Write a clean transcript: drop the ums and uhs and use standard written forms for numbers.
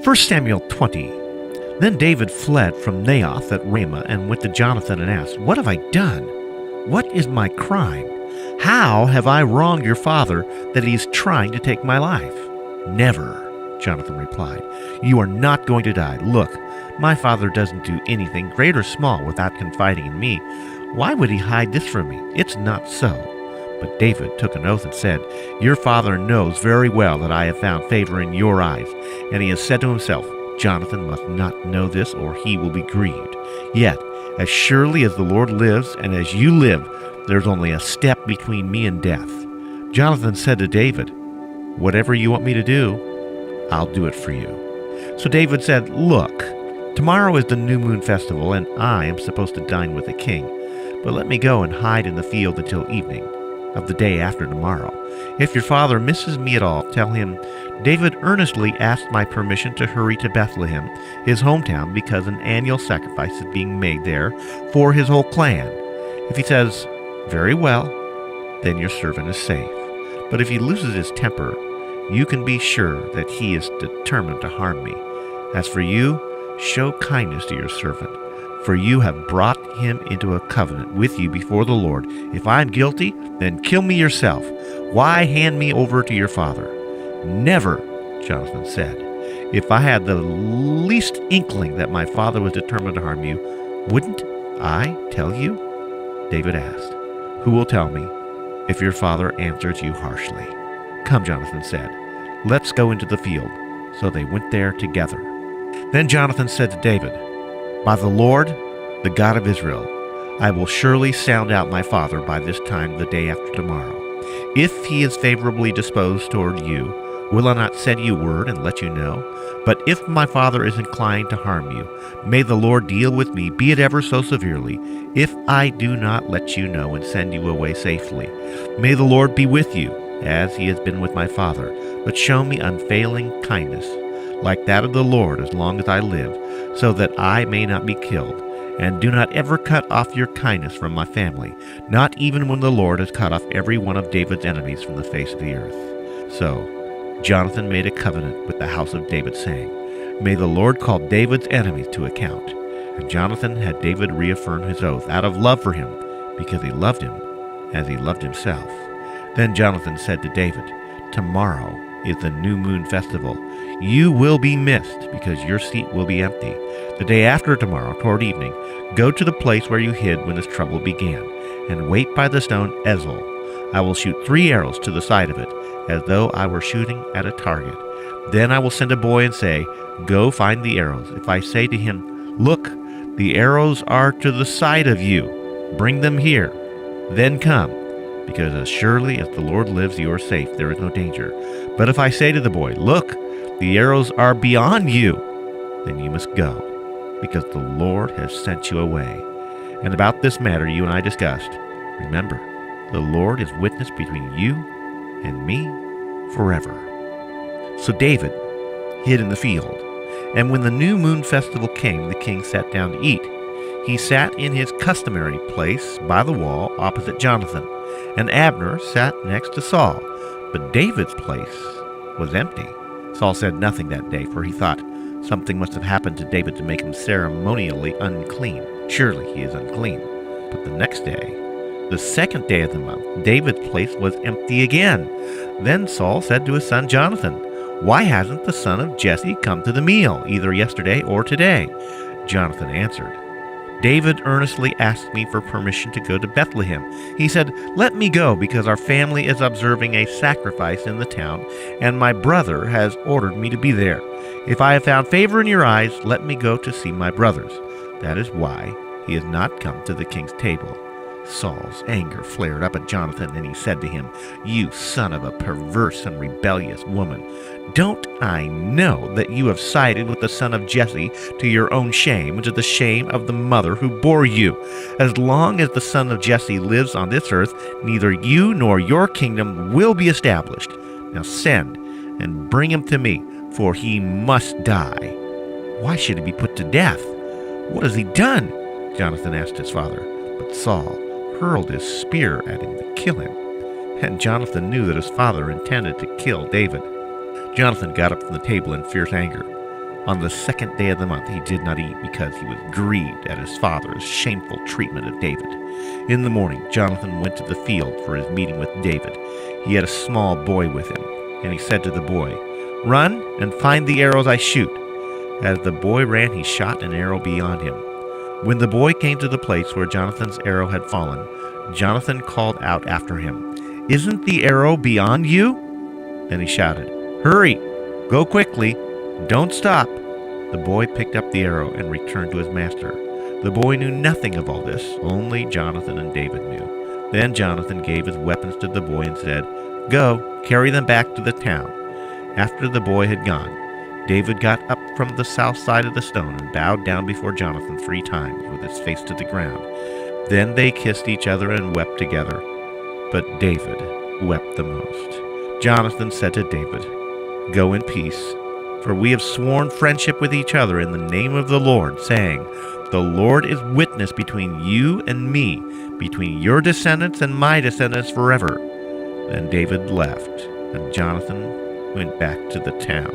1 Samuel 20. Then David fled from Naioth at Ramah and went to Jonathan and asked, "What have I done? What is my crime? How have I wronged your father that he is trying to take my life?" "Never," Jonathan replied. "You are not going to die. Look, my father doesn't do anything, great or small, without confiding in me. Why would he hide this from me? It's not so." But David took an oath and said, "Your father knows very well that I have found favor in your eyes." And he has said to himself, "Jonathan must not know this, or he will be grieved. Yet, as surely as the Lord lives, and as you live, there's only a step between me and death." Jonathan said to David, "Whatever you want me to do, I'll do it for you." So David said, "Look, tomorrow is the new moon festival, and I am supposed to dine with the king. But let me go and hide in the field until evening of the day after tomorrow. If your father misses me at all, tell him, 'David earnestly asked my permission to hurry to Bethlehem, his hometown, because an annual sacrifice is being made there for his whole clan.' If he says, 'Very well,' then your servant is safe. But if he loses his temper, you can be sure that he is determined to harm me. As for you, show kindness to your servant, for you have brought him into a covenant with you before the Lord. If I am guilty, then kill me yourself. Why hand me over to your father?" "Never," Jonathan said. "If I had the least inkling that my father was determined to harm you, wouldn't I tell you?" David asked, "Who will tell me if your father answers you harshly?" "Come," Jonathan said, "let's go into the field." So they went there together. Then Jonathan said to David, "By the Lord, the God of Israel, I will surely sound out my father by this time the day after tomorrow. If he is favorably disposed toward you, will I not send you word and let you know? But if my father is inclined to harm you, may the Lord deal with me, be it ever so severely, if I do not let you know and send you away safely. May the Lord be with you, as he has been with my father, but show me unfailing kindness, like that of the Lord, as long as I live, so that I may not be killed. And do not ever cut off your kindness from my family, not even when the Lord has cut off every one of David's enemies from the face of the earth." So Jonathan made a covenant with the house of David, saying, "May the Lord call David's enemies to account." And Jonathan had David reaffirm his oath out of love for him, because he loved him as he loved himself. Then Jonathan said to David, "Tomorrow is the new moon festival. You will be missed, because your seat will be empty. The day after tomorrow, toward evening, go to the place where you hid when this trouble began, and wait by the stone Ezel. I will shoot 3 arrows to the side of it, as though I were shooting at a target. Then I will send a boy and say, 'Go find the arrows.' If I say to him, 'Look, the arrows are to the side of you. Bring them here.' Then come, because as surely as the Lord lives, you are safe. There is no danger. But if I say to the boy, 'Look, the arrows are beyond you,' then you must go, because the Lord has sent you away. And about this matter you and I discussed. Remember, the Lord is witness between you and me forever." So David hid in the field. And when the new moon festival came, the king sat down to eat. He sat in his customary place by the wall opposite Jonathan, and Abner sat next to Saul. But David's place was empty. Saul said nothing that day, for he thought, "Something must have happened to David to make him ceremonially unclean. Surely he is unclean." But the next day, the second day of the month, David's place was empty again. Then Saul said to his son Jonathan, "Why hasn't the son of Jesse come to the meal, either yesterday or today?" Jonathan answered, "David earnestly asked me for permission to go to Bethlehem. He said, 'Let me go, because our family is observing a sacrifice in the town, and my brother has ordered me to be there. If I have found favor in your eyes, let me go to see my brothers.' That is why he has not come to the king's table." Saul's anger flared up at Jonathan, and he said to him, "You son of a perverse and rebellious woman, don't I know that you have sided with the son of Jesse to your own shame and to the shame of the mother who bore you? As long as the son of Jesse lives on this earth, neither you nor your kingdom will be established. Now send and bring him to me, for he must die." "Why should he be put to death? What has he done?" Jonathan asked his father. But Saul hurled his spear at him to kill him, and Jonathan knew that his father intended to kill David. Jonathan got up from the table in fierce anger. On the second day of the month he did not eat, because he was grieved at his father's shameful treatment of David. In the morning Jonathan went to the field for his meeting with David. He had a small boy with him, and he said to the boy, "Run and find the arrows I shoot." As the boy ran, he shot an arrow beyond him. When the boy came to the place where Jonathan's arrow had fallen, Jonathan called out after him, "Isn't the arrow beyond you?" Then he shouted, "Hurry! Go quickly! Don't stop!" The boy picked up the arrow and returned to his master. The boy knew nothing of all this, only Jonathan and David knew. Then Jonathan gave his weapons to the boy and said, "Go, carry them back to the town." After the boy had gone, David got up from the south side of the stone and bowed down before Jonathan 3 times with his face to the ground. Then they kissed each other and wept together. But David wept the most. Jonathan said to David, "Go in peace, for we have sworn friendship with each other in the name of the Lord, saying, 'The Lord is witness between you and me, between your descendants and my descendants forever.'" Then David left, and Jonathan went back to the town.